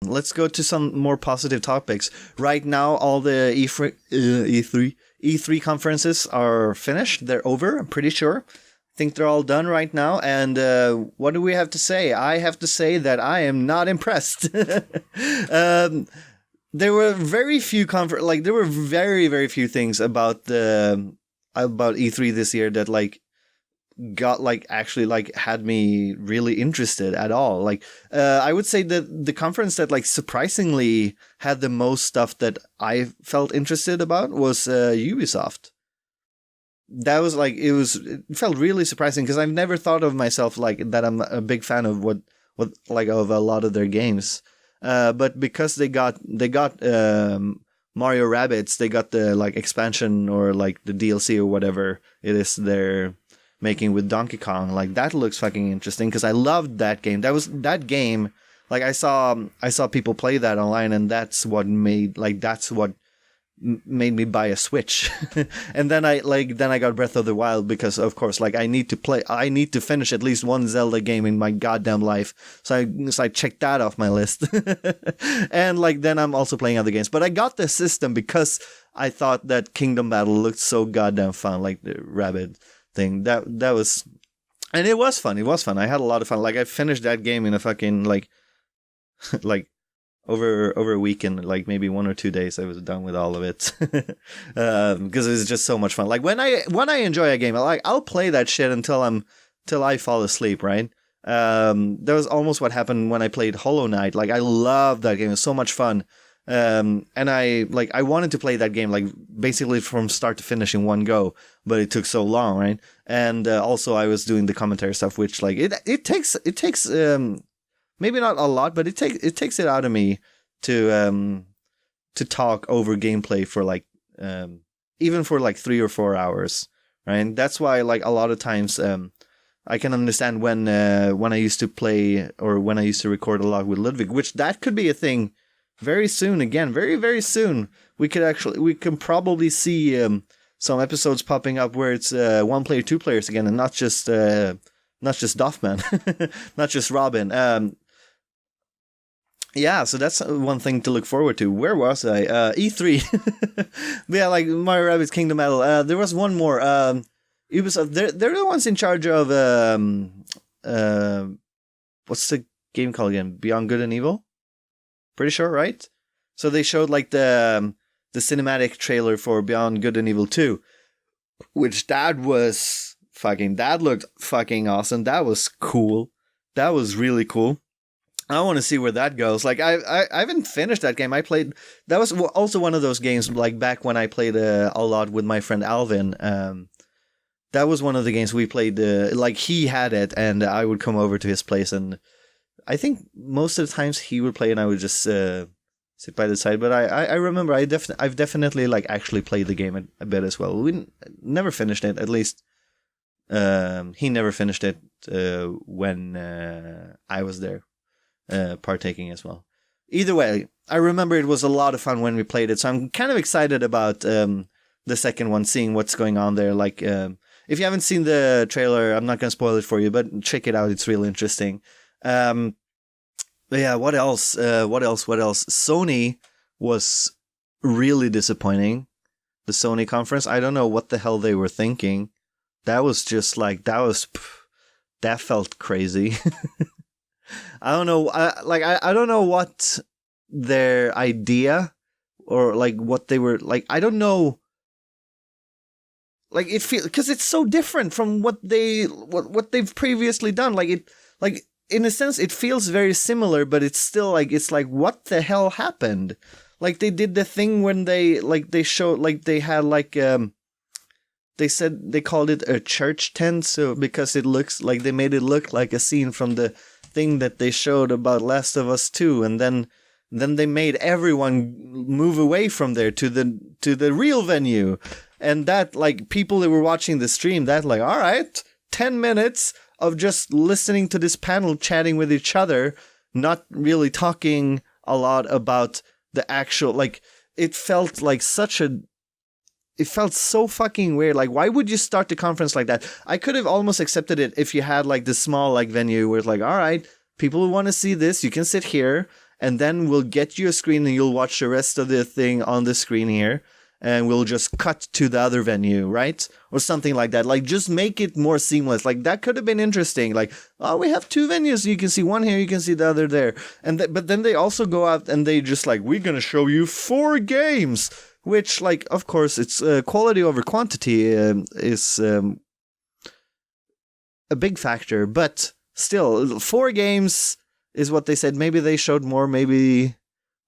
let's go to some more positive topics. Right now, all the E3 conferences are finished. They're over, I'm pretty sure. I think they're all done right now. And what do we have to say? I have to say that I am not impressed. There were very few there were very, very few things about E3 this year that got actually had me really interested at all. I would say that the conference that surprisingly had the most stuff that I felt interested about was Ubisoft. That was it felt really surprising because I've never thought of myself that I'm a big fan of what of a lot of their games. But because they got Mario Rabbids, they got the expansion or the DLC or whatever it is they're making with Donkey Kong. That looks fucking interesting because I loved that game. That game. I saw people play that online, and that's what made me buy a Switch. And then I got Breath of the Wild because of course I need to finish at least one Zelda game in my goddamn life. So I checked that off my list. And then I'm also playing other games. But I got the system because I thought that Kingdom Battle looked so goddamn fun, the rabbit thing. That was, and it was fun. It was fun. I had a lot of fun. I finished that game in a fucking over a weekend, maybe 1 or 2 days, I was done with all of it. Because it was just so much fun. When I enjoy a game, I'll play that shit until I fall asleep, right? That was almost what happened when I played Hollow Knight. I loved that game. It was so much fun. And I wanted to play that game basically from start to finish in one go, but it took so long, right? And also I was doing the commentary stuff, which it takes maybe not a lot, but it takes it out of me to talk over gameplay for even for 3 or 4 hours, right? And that's why a lot of times I can understand when I used to play or when I used to record a lot with Ludwig, which that could be a thing very soon again, very, very soon. We can probably see some episodes popping up where it's 1 player, 2 players again, and not just Doffman, not just Robin. Yeah, so that's one thing to look forward to. Where was I? E3. But yeah, Mario Rabbids Kingdom Battle. There was one more. Ubisoft. They're the ones in charge of what's the game called again? Beyond Good and Evil. Pretty sure, right? So they showed the cinematic trailer for Beyond Good and Evil 2, which that looked fucking awesome. That was cool. That was really cool. I want to see where that goes. I haven't finished that game. That was also one of those games back when I played a lot with my friend Alvin. That was one of the games we played. He had it, and I would come over to his place, and I think most of the times he would play, and I would just sit by the side. But I remember I've definitely actually played the game a bit as well. We never finished it. At least he never finished it when I was there. Partaking as well. Either way, I remember it was a lot of fun when we played it, so I'm kind of excited about the second one, seeing what's going on there. If you haven't seen the trailer, I'm not going to spoil it for you, but check it out. It's really interesting. But yeah, what else? Sony was really disappointing. The Sony conference, I don't know what the hell they were thinking. That was just that felt crazy. I don't know. I don't know what their idea or what they were I don't know. It feels because it's so different from what they've previously done. In a sense, it feels very similar, but it's still what the hell happened? They did the thing when they showed they had they said they called it a church tent, so because it looks they made it look like a scene from the thing that they showed about Last of Us 2, and then they made everyone move away from there to the real venue, and that people that were watching the stream, that all right, 10 minutes of just listening to this panel chatting with each other, not really talking a lot about the actual it felt it felt so fucking weird. Why would you start the conference like that? I could have almost accepted it if you had this small venue where it's all right, people who want to see this, you can sit here and then we'll get you a screen and you'll watch the rest of the thing on the screen here, and we'll just cut to the other venue, right? Or something like that. Like, just make it more seamless. Like, that could have been interesting. Like, oh, we have 2 venues. You can see one here, you can see the other there. And but then they also go out and they just like, we're going to show you 4 games. Which, like, of course, it's quality over quantity is a big factor. But still, 4 games is what they said. Maybe they showed more, maybe...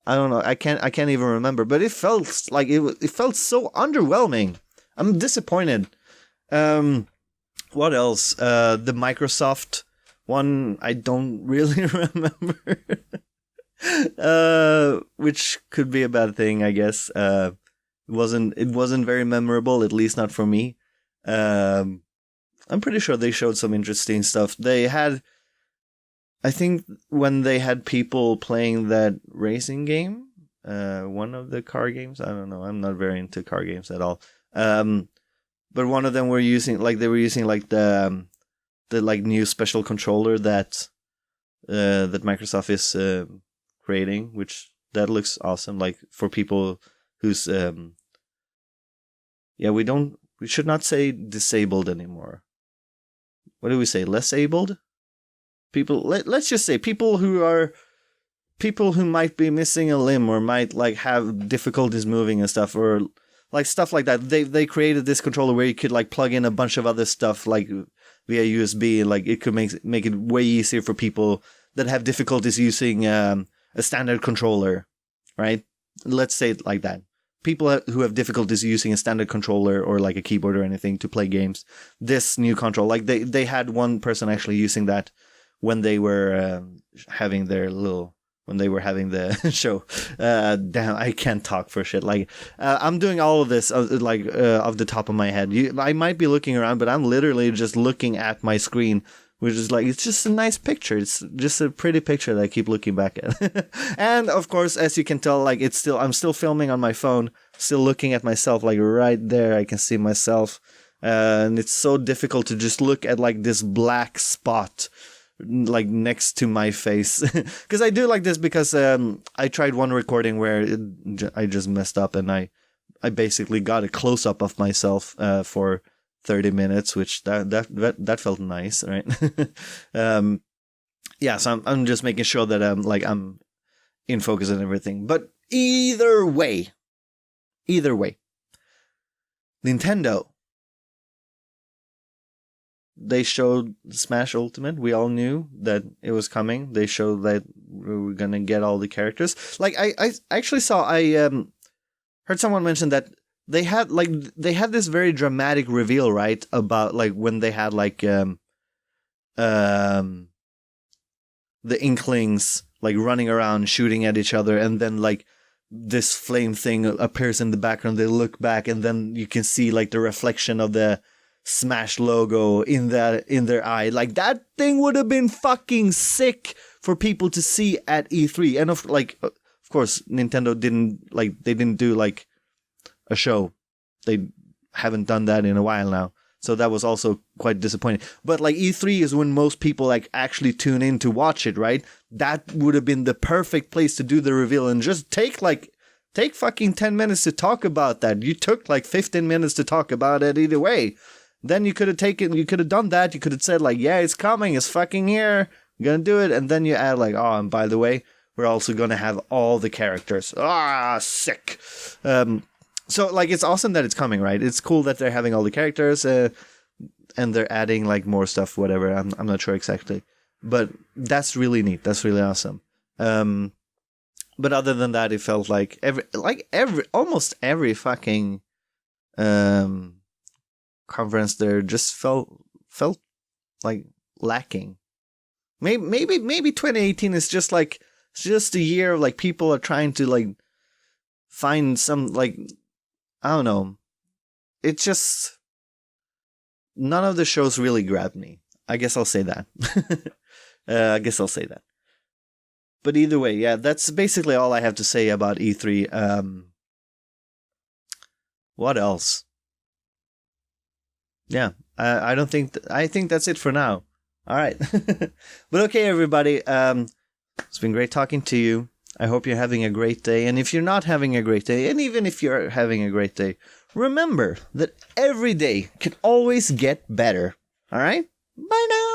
I don't know. I can't even remember. But it felt like it felt so underwhelming. I'm disappointed. What else? The Microsoft one, I don't really remember. Which could be a bad thing, I guess. It wasn't very memorable, at least not for me. I'm pretty sure they showed some interesting stuff. They had, I think, when they had people playing that racing game, one of the car games, I don't know, I'm not very into car games at all. But one of them were using the like new special controller that Microsoft is creating, which that looks awesome. Like, for people who's we should not say disabled anymore. What do we say? Less abled? People, let's just say people who might be missing a limb or might like have difficulties moving and stuff, or like stuff like that. They created this controller where you could like plug in a bunch of other stuff like via USB, and like it could make it way easier for people that have difficulties using a standard controller, right? Let's say it like that. People who have difficulties using a standard controller or like a keyboard or anything to play games. This new controller, like they had one person actually using that when they were having the show. Damn, I can't talk for shit. Like, I'm doing all of this off the top of my head. I might be looking around, but I'm literally just looking at my screen, which is like, it's just a nice picture. It's just a pretty picture that I keep looking back at. And of course, as you can tell, like, I'm still filming on my phone, still looking at myself, like right there, I can see myself. And it's so difficult to just look at like this black spot like next to my face, because I do like this, because I tried one recording where I just messed up, and I basically got a close up of myself for 30 minutes, which that felt nice, right? Yeah, so I'm just making sure that I'm in focus and everything. But either way, Nintendo. They showed Smash Ultimate. We all knew that it was coming. They showed that we were gonna get all the characters. Like, I actually saw, heard someone mention that they had this very dramatic reveal, right? About like when they had like the Inklings like running around shooting at each other, and then like this flame thing appears in the background. They look back, and then you can see like the reflection of the Smash logo in their eye. Like, that thing would have been fucking sick for people to see at E3. And of course, Nintendo didn't do like a show. They haven't done that in a while now, so that was also quite disappointing. But like, E3 is when most people like actually tune in to watch it, right? That would have been the perfect place to do the reveal, and just take fucking 10 minutes to talk about that. You took like 15 minutes to talk about it either way. Then you could have done that. You could have said like, yeah, it's coming, it's fucking here, I'm gonna do it. And then you add like, oh, and by the way, we're also gonna have all the characters. Sick. So like, it's awesome that it's coming, right? It's cool that they're having all the characters, and they're adding like more stuff, whatever. I'm not sure exactly, but that's really neat. That's really awesome. But other than that, it felt like almost every fucking conference there just felt like lacking. Maybe 2018 is just like, it's just a year of like people are trying to like find some, like, I don't know. It just, none of the shows really grabbed me. I guess I'll say that. But either way, yeah, that's basically all I have to say about E3. What else? Yeah, I don't think... I think that's it for now. All right. But okay, everybody. It's been great talking to you. I hope you're having a great day. And if you're not having a great day, and even if you're having a great day, remember that every day can always get better. All right? Bye now.